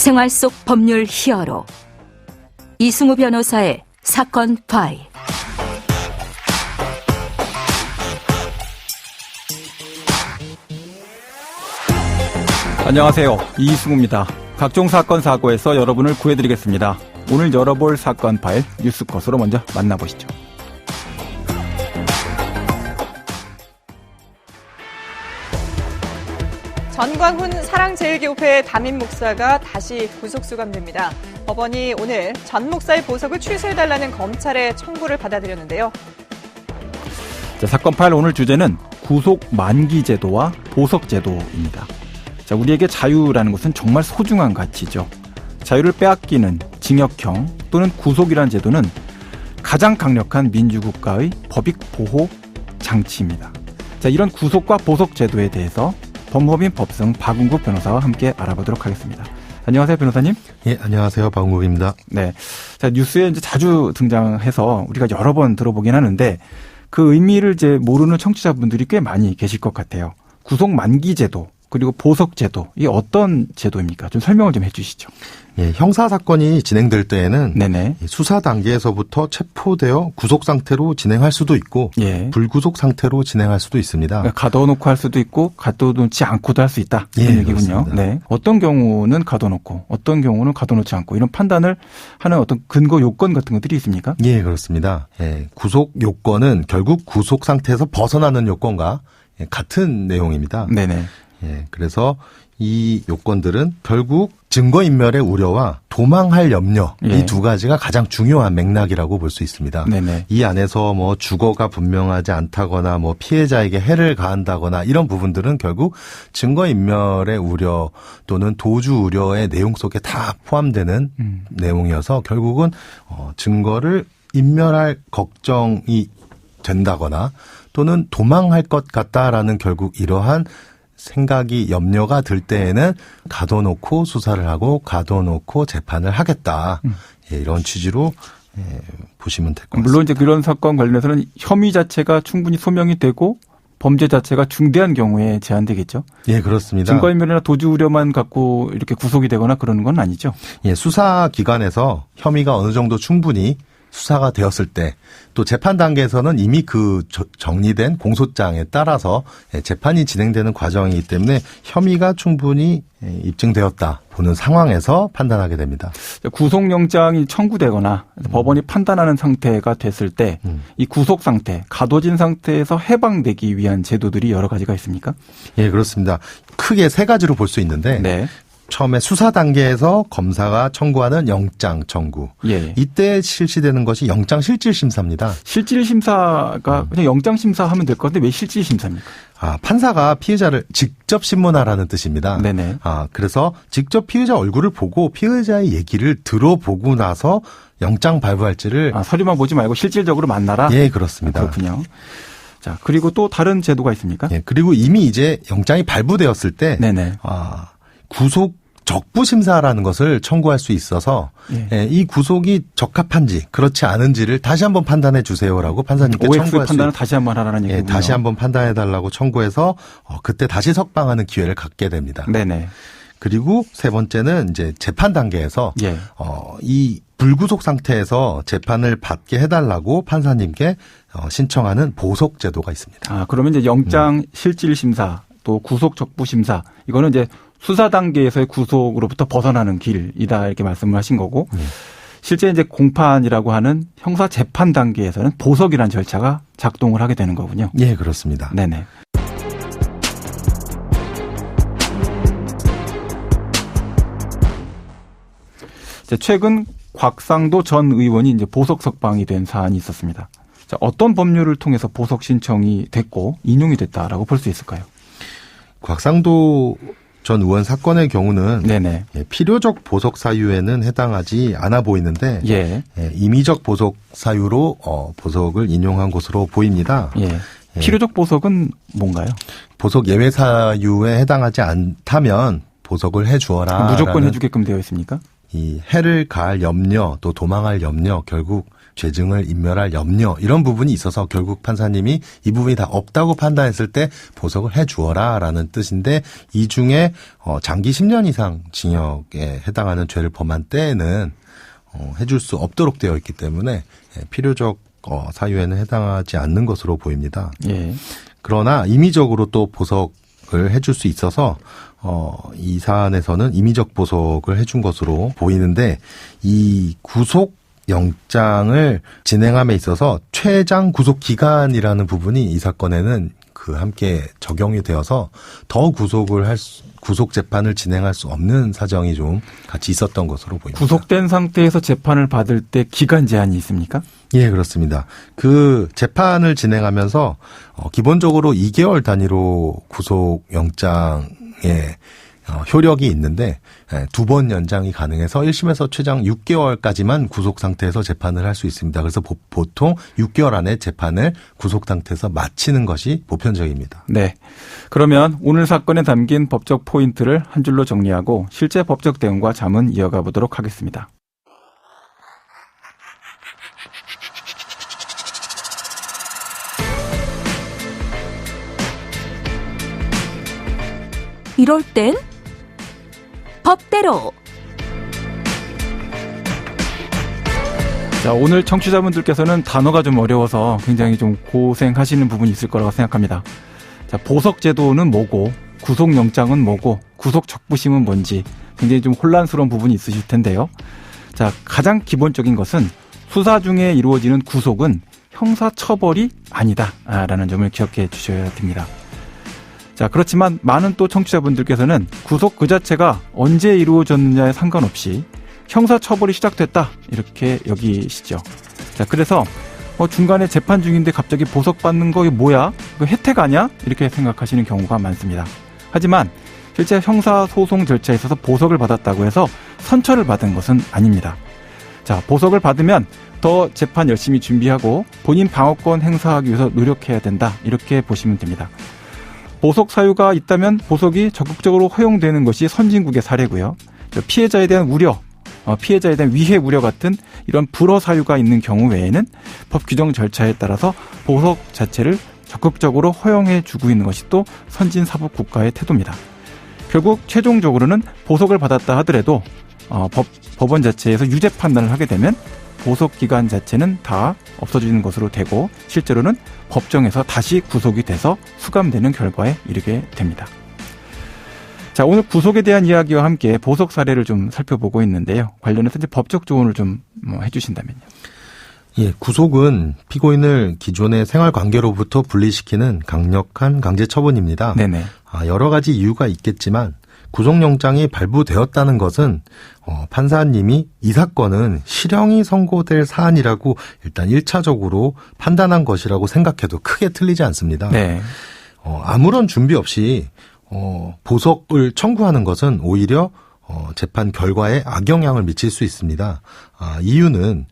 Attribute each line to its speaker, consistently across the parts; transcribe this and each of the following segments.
Speaker 1: 생활 속 법률 히어로 이승우 변호사의 사건 파일.
Speaker 2: 안녕하세요. 이승우입니다. 각종 사건 사고에서 여러분을 구해드리겠습니다. 오늘 열어볼 사건 파일 뉴스컷으로 먼저 만나보시죠.
Speaker 3: 전광훈 사랑제일교회 담임 목사가 다시 구속 수감됩니다. 법원이 오늘 전 목사의 보석을 취소해달라는 검찰의 청구를 받아들였는데요.
Speaker 2: 자, 사건 파일 오늘 주제는 구속 만기 제도와 보석 제도입니다. 자, 우리에게 자유라는 것은 정말 소중한 가치죠. 자유를 빼앗기는 징역형 또는 구속이라는 제도는 가장 강력한 민주국가의 법익 보호 장치입니다. 자, 이런 구속과 보석 제도에 대해서 법무법인 법승 박은국 변호사와 함께 알아보도록 하겠습니다. 안녕하세요, 변호사님.
Speaker 4: 예, 안녕하세요. 박은국입니다.
Speaker 2: 네. 자, 뉴스에 이제 자주 등장해서 우리가 여러 번 들어보긴 하는데 그 의미를 이제 모르는 청취자분들이 꽤 많이 계실 것 같아요. 구속 만기 제도 그리고 보석 제도, 이게 어떤 제도입니까? 좀 설명을 좀 해주시죠.
Speaker 4: 예, 형사 사건이 진행될 때에는
Speaker 2: 네네.
Speaker 4: 수사 단계에서부터 체포되어 구속 상태로 진행할 수도 있고
Speaker 2: 예.
Speaker 4: 불구속 상태로 진행할 수도 있습니다.
Speaker 2: 그러니까 가둬놓고 할 수도 있고 가둬놓지 않고도 할 수 있다. 이런
Speaker 4: 예,
Speaker 2: 얘기군요.
Speaker 4: 그렇습니다.
Speaker 2: 네. 어떤 경우는 가둬놓고 어떤 경우는 가둬놓지 않고 이런 판단을 하는 어떤 근거 요건 같은 것들이 있습니까?
Speaker 4: 예, 그렇습니다. 예, 구속 요건은 결국 구속 상태에서 벗어나는 요건과 같은 내용입니다.
Speaker 2: 네네.
Speaker 4: 예, 그래서 이 요건들은 결국 증거인멸의 우려와 도망할 염려,
Speaker 2: 예.
Speaker 4: 이 두 가지가 가장 중요한 맥락이라고 볼 수 있습니다.
Speaker 2: 네네.
Speaker 4: 이 안에서 뭐 주거가 분명하지 않다거나 뭐 피해자에게 해를 가한다거나 이런 부분들은 결국 증거인멸의 우려 또는 도주 우려의 내용 속에 다 포함되는 내용이어서 결국은 증거를 인멸할 걱정이 된다거나 또는 도망할 것 같다라는 결국 이러한 생각이 염려가 들 때에는 가둬놓고 수사를 하고 가둬놓고 재판을 하겠다. 예, 이런 취지로 보시면 될 것 같습니다.
Speaker 2: 물론 이제 그런 사건 관련해서는 혐의 자체가 충분히 소명이 되고 범죄 자체가 중대한 경우에 제한되겠죠.
Speaker 4: 예, 그렇습니다.
Speaker 2: 증거인멸이나 도주 우려만 갖고 이렇게 구속이 되거나 그러는 건 아니죠.
Speaker 4: 예, 수사 기관에서 혐의가 어느 정도 충분히 수사가 되었을 때 또 재판 단계에서는 이미 그 정리된 공소장에 따라서 재판이 진행되는 과정이기 때문에 혐의가 충분히 입증되었다 보는 상황에서 판단하게 됩니다.
Speaker 2: 구속영장이 청구되거나 법원이 판단하는 상태가 됐을 때 이 구속 상태, 가둬진 상태에서 해방되기 위한 제도들이 여러 가지가 있습니까?
Speaker 4: 예, 그렇습니다. 크게 세 가지로 볼 수 있는데
Speaker 2: 네.
Speaker 4: 처음에 수사 단계에서 검사가 청구하는 영장 청구.
Speaker 2: 예.
Speaker 4: 이때 실시되는 것이 영장 실질 심사입니다.
Speaker 2: 실질 심사가 그냥 영장 심사하면 될 것 같은데 왜 실질 심사입니까?
Speaker 4: 판사가 피해자를 직접 신문하라는 뜻입니다.
Speaker 2: 네네.
Speaker 4: 그래서 직접 피해자 얼굴을 보고 피해자의 얘기를 들어보고 나서 영장 발부할지를
Speaker 2: 서류만 보지 말고 실질적으로 만나라?
Speaker 4: 예, 그렇습니다.
Speaker 2: 그렇군요. 자, 그리고 또 다른 제도가 있습니까?
Speaker 4: 예, 그리고 이미 이제 영장이 발부되었을 때
Speaker 2: 네네.
Speaker 4: 구속 적부 심사라는 것을 청구할 수 있어서 이 구속이 적합한지 그렇지 않은지를 다시 한번 판단해 주세요라고 판사님께
Speaker 2: OX
Speaker 4: 청구할
Speaker 2: 판단을 다시 한번 하라는 얘기군요.
Speaker 4: 다시 한번 판단해 달라고 청구해서 그때 다시 석방하는 기회를 갖게 됩니다.
Speaker 2: 네네.
Speaker 4: 그리고 세 번째는 이제 재판 단계에서
Speaker 2: 예.
Speaker 4: 이 불구속 상태에서 재판을 받게 해달라고 판사님께 신청하는 보석 제도가 있습니다.
Speaker 2: 그러면 이제 영장 실질 심사 또 구속 적부 심사 이거는 이제 수사 단계에서의 구속으로부터 벗어나는 길이다 이렇게 말씀을 하신 거고 실제 이제 공판이라고 하는 형사 재판 단계에서는 보석이라는 절차가 작동을 하게 되는 거군요.
Speaker 4: 예, 그렇습니다.
Speaker 2: 네네. 최근 곽상도 전 의원이 이제 보석 석방이 된 사안이 있었습니다. 자, 어떤 법률을 통해서 보석 신청이 됐고 인용이 됐다라고 볼 수 있을까요?
Speaker 4: 곽상도 전 의원 사건의 경우는
Speaker 2: 네네.
Speaker 4: 필요적 보석 사유에는 해당하지 않아 보이는데 임의적 보석 사유로 보석을 인용한 것으로 보입니다.
Speaker 2: 필요적 보석은 뭔가요?
Speaker 4: 보석 예외 사유에 해당하지 않다면 보석을 해 주어라.
Speaker 2: 무조건 해 주게끔 되어 있습니까?
Speaker 4: 이 해를 가할 염려 또 도망할 염려 결국 죄증을 인멸할 염려 이런 부분이 있어서 결국 판사님이 이 부분이 다 없다고 판단했을 때 보석을 해주어라라는 뜻인데 이 중에 장기 10년 이상 징역에 해당하는 죄를 범한 때에는 해줄 수 없도록 되어 있기 때문에 필요적 사유에는 해당하지 않는 것으로 보입니다.
Speaker 2: 예.
Speaker 4: 그러나 임의적으로 또 보석을 해줄 수 있어서 이 사안에서는 임의적 보석을 해준 것으로 보이는데 이 구속 영장을 진행함에 있어서 최장 구속 기간이라는 부분이 이 사건에는 함께 적용이 되어서 더 구속 재판을 진행할 수 없는 사정이 좀 같이 있었던 것으로 보입니다.
Speaker 2: 구속된 상태에서 재판을 받을 때 기간 제한이 있습니까?
Speaker 4: 예, 그렇습니다. 그 재판을 진행하면서 기본적으로 2개월 단위로 구속 영장에 효력이 있는데 2번 연장이 가능해서 1심에서 최장 6개월까지만 구속 상태에서 재판을 할 수 있습니다. 그래서 보통 6개월 안에 재판을 구속 상태에서 마치는 것이 보편적입니다.
Speaker 2: 네. 그러면 오늘 사건에 담긴 법적 포인트를 한 줄로 정리하고 실제 법적 대응과 자문 이어가 보도록 하겠습니다.
Speaker 1: 이럴 땐 법대로.
Speaker 2: 자, 오늘 청취자분들께서는 단어가 좀 어려워서 굉장히 좀 고생하시는 부분이 있을 거라고 생각합니다. 자, 보석제도는 뭐고, 구속영장은 뭐고, 구속적부심은 뭔지 굉장히 좀 혼란스러운 부분이 있으실 텐데요. 자, 가장 기본적인 것은 수사 중에 이루어지는 구속은 형사처벌이 아니다라는 점을 기억해 주셔야 됩니다. 자, 그렇지만 많은 또 청취자분들께서는 구속 그 자체가 언제 이루어졌느냐에 상관없이 형사처벌이 시작됐다 이렇게 여기시죠. 자, 그래서 중간에 재판 중인데 갑자기 보석받는 거 이거 뭐야? 이거 혜택 아니야? 이렇게 생각하시는 경우가 많습니다. 하지만 실제 형사소송 절차에 있어서 보석을 받았다고 해서 선처를 받은 것은 아닙니다. 자, 보석을 받으면 더 재판 열심히 준비하고 본인 방어권 행사하기 위해서 노력해야 된다 이렇게 보시면 됩니다. 보석 사유가 있다면 보석이 적극적으로 허용되는 것이 선진국의 사례고요. 피해자에 대한 우려, 피해자에 대한 위해 우려 같은 이런 불허 사유가 있는 경우 외에는 법 규정 절차에 따라서 보석 자체를 적극적으로 허용해 주고 있는 것이 또 선진 사법 국가의 태도입니다. 결국 최종적으로는 보석을 받았다 하더라도 법원 자체에서 유죄 판단을 하게 되면 보석 기간 자체는 다 없어지는 것으로 되고 실제로는 법정에서 다시 구속이 돼서 수감되는 결과에 이르게 됩니다. 자, 오늘 구속에 대한 이야기와 함께 보석 사례를 좀 살펴보고 있는데요. 관련해서 이제 법적 조언을 좀 해주신다면요.
Speaker 4: 예, 구속은 피고인을 기존의 생활 관계로부터 분리시키는 강력한 강제 처분입니다.
Speaker 2: 네네.
Speaker 4: 여러 가지 이유가 있겠지만 구속영장이 발부되었다는 것은 판사님이 이 사건은 실형이 선고될 사안이라고 일단 1차적으로 판단한 것이라고 생각해도 크게 틀리지 않습니다.
Speaker 2: 네.
Speaker 4: 아무런 준비 없이 보석을 청구하는 것은 오히려 재판 결과에 악영향을 미칠 수 있습니다. 이유는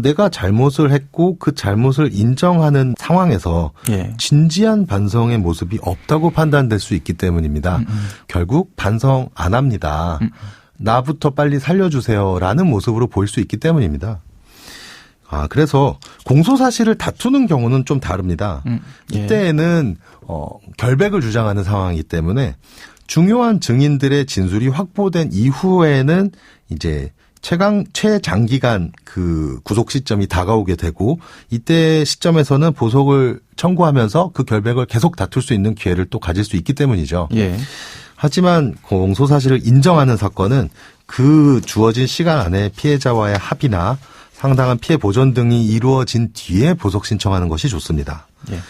Speaker 4: 내가 잘못을 했고 그 잘못을 인정하는 상황에서
Speaker 2: 예.
Speaker 4: 진지한 반성의 모습이 없다고 판단될 수 있기 때문입니다. 결국 반성 안 합니다. 나부터 빨리 살려주세요라는 모습으로 보일 수 있기 때문입니다. 그래서 공소사실을 다투는 경우는 좀 다릅니다.
Speaker 2: 예.
Speaker 4: 이때에는 결백을 주장하는 상황이기 때문에 중요한 증인들의 진술이 확보된 이후에는 이제 최장기간 그 구속 시점이 다가오게 되고 이때 시점에서는 보석을 청구하면서 그 결백을 계속 다툴 수 있는 기회를 또 가질 수 있기 때문이죠.
Speaker 2: 예.
Speaker 4: 하지만 공소사실을 인정하는 사건은 그 주어진 시간 안에 피해자와의 합의나 상당한 피해 보전 등이 이루어진 뒤에 보석 신청하는 것이 좋습니다.
Speaker 2: 예.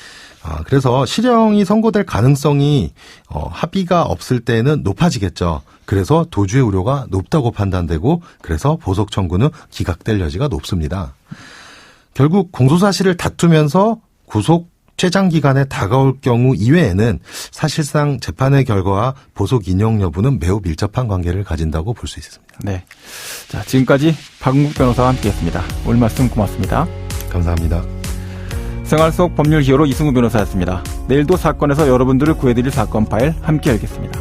Speaker 4: 그래서 실형이 선고될 가능성이 합의가 없을 때는 높아지겠죠. 그래서 도주의 우려가 높다고 판단되고 그래서 보석 청구는 기각될 여지가 높습니다. 결국 공소사실을 다투면서 구속 최장기간에 다가올 경우 이외에는 사실상 재판의 결과와 보석 인용 여부는 매우 밀접한 관계를 가진다고 볼 수 있습니다.
Speaker 2: 네. 자, 지금까지 박문국 변호사와 함께했습니다. 오늘 말씀 고맙습니다.
Speaker 4: 감사합니다.
Speaker 2: 생활 속 법률 히어로 이승우 변호사였습니다. 내일도 사건에서 여러분들을 구해드릴 사건 파일 함께 알겠습니다.